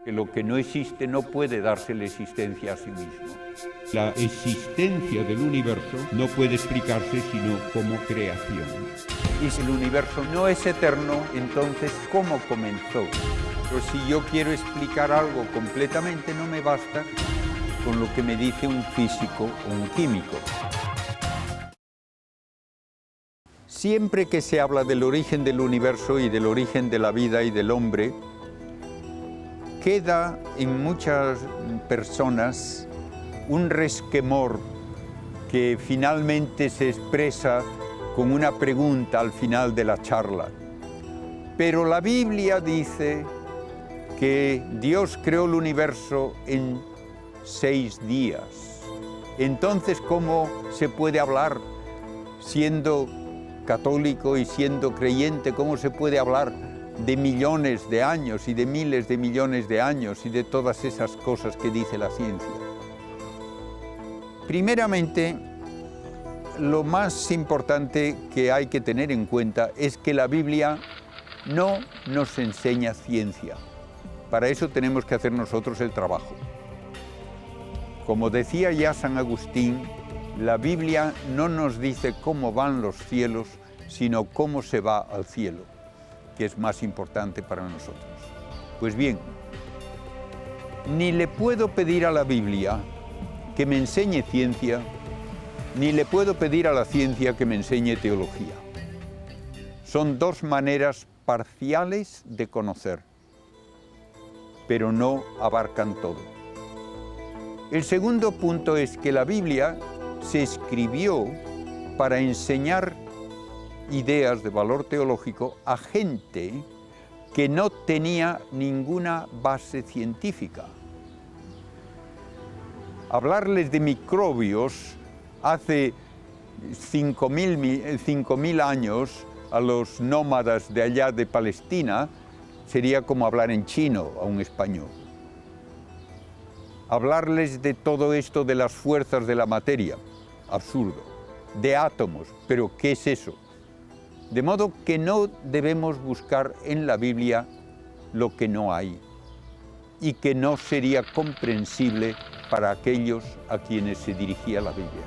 que lo que no existe no puede darse la existencia a sí mismo. La existencia del universo no puede explicarse sino como creación. Y si el universo no es eterno, entonces, ¿cómo comenzó? Pues si yo quiero explicar algo completamente, no me basta con lo que me dice un físico o un químico. Siempre que se habla del origen del universo y del origen de la vida y del hombre, queda en muchas personas un resquemor que finalmente se expresa con una pregunta al final de la charla. Pero la Biblia dice que Dios creó el universo en 6 días. Entonces, ¿cómo se puede hablar siendo católico y siendo creyente? ¿Cómo se puede hablar de millones de años y de miles de millones de años y de todas esas cosas que dice la ciencia? Primeramente, lo más importante que hay que tener en cuenta es que la Biblia no nos enseña ciencia. Para eso tenemos que hacer nosotros el trabajo. Como decía ya San Agustín, la Biblia no nos dice cómo van los cielos, sino cómo se va al cielo, que es más importante para nosotros. Pues bien, ni le puedo pedir a la Biblia que me enseñe ciencia, ni le puedo pedir a la ciencia que me enseñe teología. Son dos maneras parciales de conocer, pero no abarcan todo. El segundo punto es que la Biblia se escribió para enseñar ideas de valor teológico a gente que no tenía ninguna base científica. Hablarles de microbios hace 5.000 años a los nómadas de allá de Palestina sería como hablar en chino a un español. Hablarles de todo esto de las fuerzas de la materia, absurdo. De átomos, pero ¿qué es eso? De modo que no debemos buscar en la Biblia lo que no hay y que no sería comprensible para aquellos a quienes se dirigía la Biblia.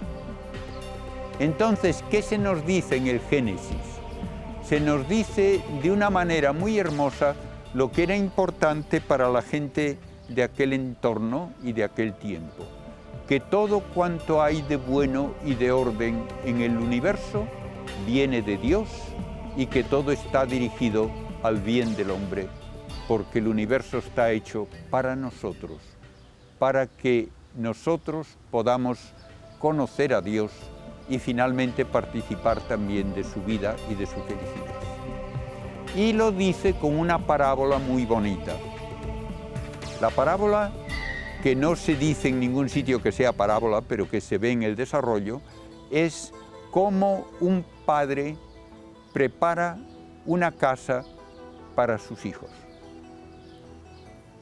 Entonces, ¿qué se nos dice en el Génesis? Se nos dice de una manera muy hermosa lo que era importante para la gente de aquel entorno y de aquel tiempo, que todo cuanto hay de bueno y de orden en el universo viene de Dios y que todo está dirigido al bien del hombre, porque el universo está hecho para nosotros, para que nosotros podamos conocer a Dios y finalmente participar también de su vida y de su felicidad. Y lo dice con una parábola muy bonita. La parábola, que no se dice en ningún sitio que sea parábola, pero que se ve en el desarrollo, es cómo un padre prepara una casa para sus hijos.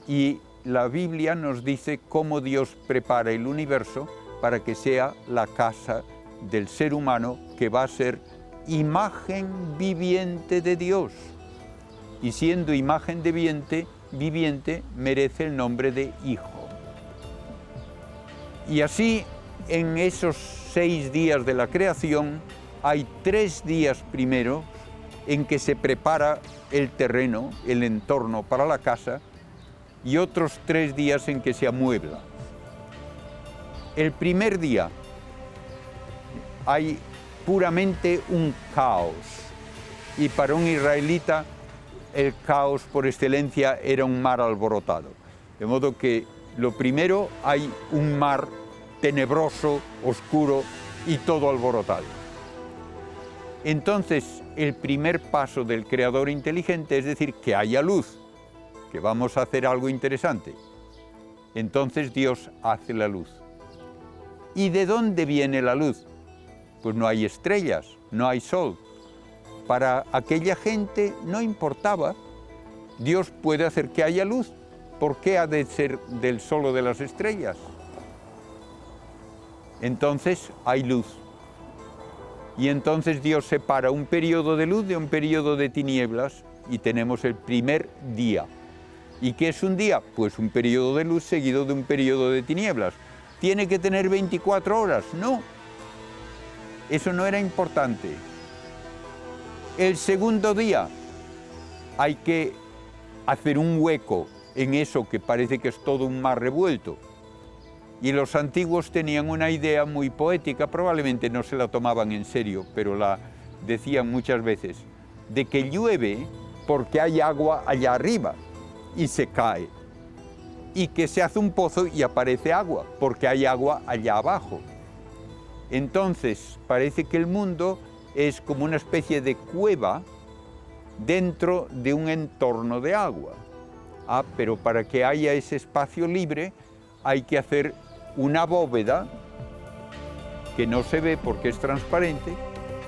Y la Biblia nos dice cómo Dios prepara el universo para que sea la casa del ser humano, que va a ser imagen viviente de Dios. Y siendo imagen viviente, merece el nombre de hijo. Y así, en esos 6 días de la creación, hay 3 días primeros en que se prepara el terreno, el entorno para la casa, y otros 3 días en que se amuebla. El primer día hay puramente un caos, y para un israelita el caos por excelencia era un mar alborotado. De modo que lo primero, hay un mar tenebroso, oscuro y todo alborotado. Entonces, el primer paso del creador inteligente es decir, que haya luz, que vamos a hacer algo interesante. Entonces Dios hace la luz. ¿Y de dónde viene la luz? Pues no hay estrellas, no hay sol. Para aquella gente no importaba. Dios puede hacer que haya luz. ¿Por qué ha de ser del sol o de las estrellas? Entonces hay luz. Y entonces Dios separa un periodo de luz de un periodo de tinieblas y tenemos el primer día. ¿Y qué es un día? Pues un periodo de luz seguido de un periodo de tinieblas. ¿Tiene que tener 24 horas? No. Eso no era importante. El segundo día hay que hacer un hueco en eso que parece que es todo un mar revuelto. Y los antiguos tenían una idea muy poética, probablemente no se la tomaban en serio, pero la decían muchas veces, de que llueve porque hay agua allá arriba y se cae. Y que se hace un pozo y aparece agua, porque hay agua allá abajo. Entonces, parece que el mundo es como una especie de cueva dentro de un entorno de agua. Pero para que haya ese espacio libre hay que hacer una bóveda que no se ve porque es transparente,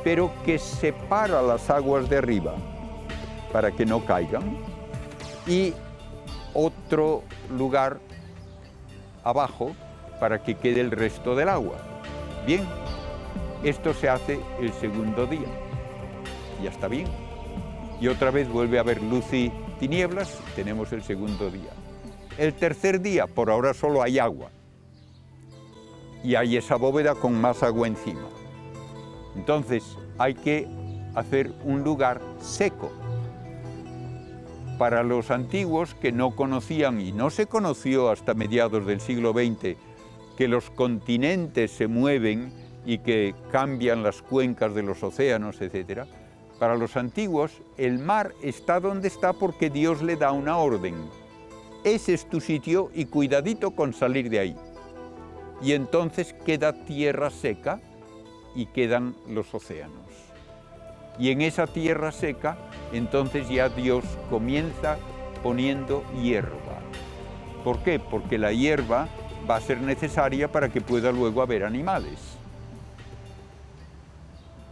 pero que separa las aguas de arriba para que no caigan, y otro lugar abajo para que quede el resto del agua. Bien, esto se hace el segundo día. Ya está bien. Y otra vez vuelve a haber luz y tinieblas, tenemos el segundo día. El tercer día, por ahora solo hay agua. Y hay esa bóveda con más agua encima. Entonces hay que hacer un lugar seco. Para los antiguos que no conocían, y no se conoció hasta mediados del siglo XX, que los continentes se mueven y que cambian las cuencas de los océanos, etc. Para los antiguos, el mar está donde está porque Dios le da una orden. Ese es tu sitio y cuidadito con salir de ahí. Y entonces queda tierra seca y quedan los océanos. Y en esa tierra seca, entonces ya Dios comienza poniendo hierba. ¿Por qué? Porque la hierba va a ser necesaria para que pueda luego haber animales.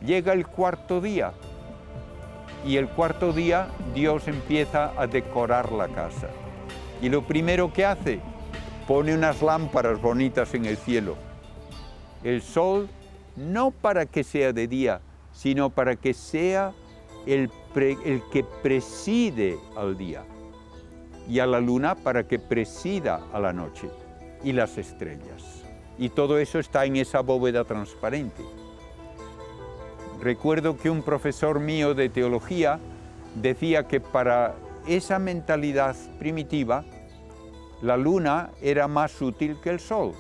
Llega el cuarto día, y el cuarto día Dios empieza a decorar la casa. Y lo primero que hace, pone unas lámparas bonitas en el cielo. El sol, no para que sea de día, sino para que sea el que preside al día. Y a la luna para que presida a la noche. Y las estrellas. Y todo eso está en esa bóveda transparente. Recuerdo que un profesor mío de teología decía que para esa mentalidad primitiva, la luna era más útil que el sol,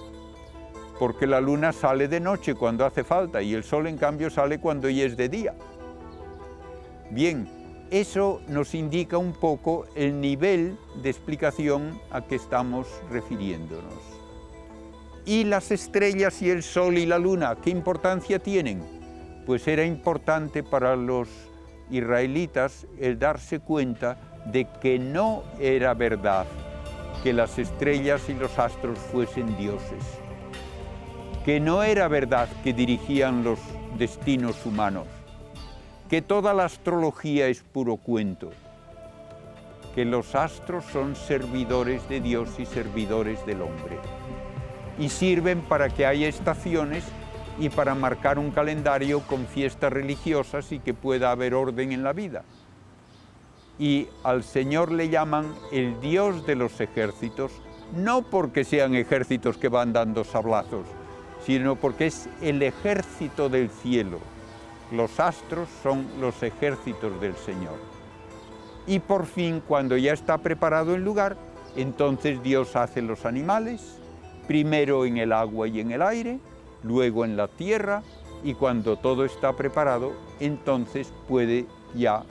porque la luna sale de noche cuando hace falta y el sol en cambio sale cuando ya es de día. Bien, eso nos indica un poco el nivel de explicación a que estamos refiriéndonos. ¿Y las estrellas y el sol y la luna, qué importancia tienen? Pues era importante para los israelitas el darse cuenta de que no era verdad que las estrellas y los astros fuesen dioses, que no era verdad que dirigían los destinos humanos, que toda la astrología es puro cuento, que los astros son servidores de Dios y servidores del hombre, y sirven para que haya estaciones y para marcar un calendario con fiestas religiosas y que pueda haber orden en la vida. Y al Señor le llaman el Dios de los ejércitos, no porque sean ejércitos que van dando sablazos, sino porque es el ejército del cielo. Los astros son los ejércitos del Señor. Y por fin, cuando ya está preparado el lugar, entonces Dios hace los animales, primero en el agua y en el aire, luego en la tierra, y cuando todo está preparado, entonces puede ya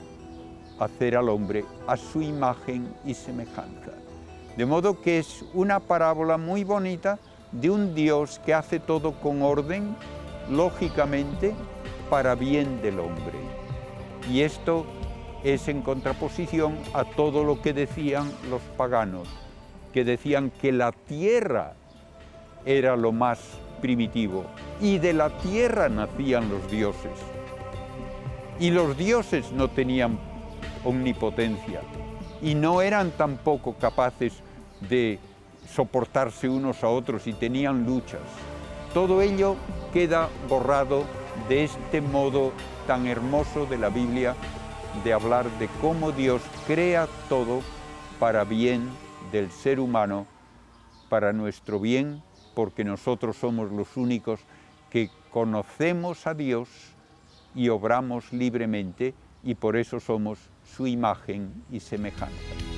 hacer al hombre a su imagen y semejanza. De modo que es una parábola muy bonita de un Dios que hace todo con orden, lógicamente, para bien del hombre. Y esto es en contraposición a todo lo que decían los paganos, que decían que la tierra era lo más primitivo, y de la tierra nacían los dioses. Y los dioses no tenían omnipotencia, y no eran tampoco capaces de soportarse unos a otros y tenían luchas. Todo ello queda borrado de este modo tan hermoso de la Biblia de hablar de cómo Dios crea todo para bien del ser humano para nuestro bien, porque nosotros somos los únicos que conocemos a Dios y obramos libremente, y por eso somos su imagen y semejanza.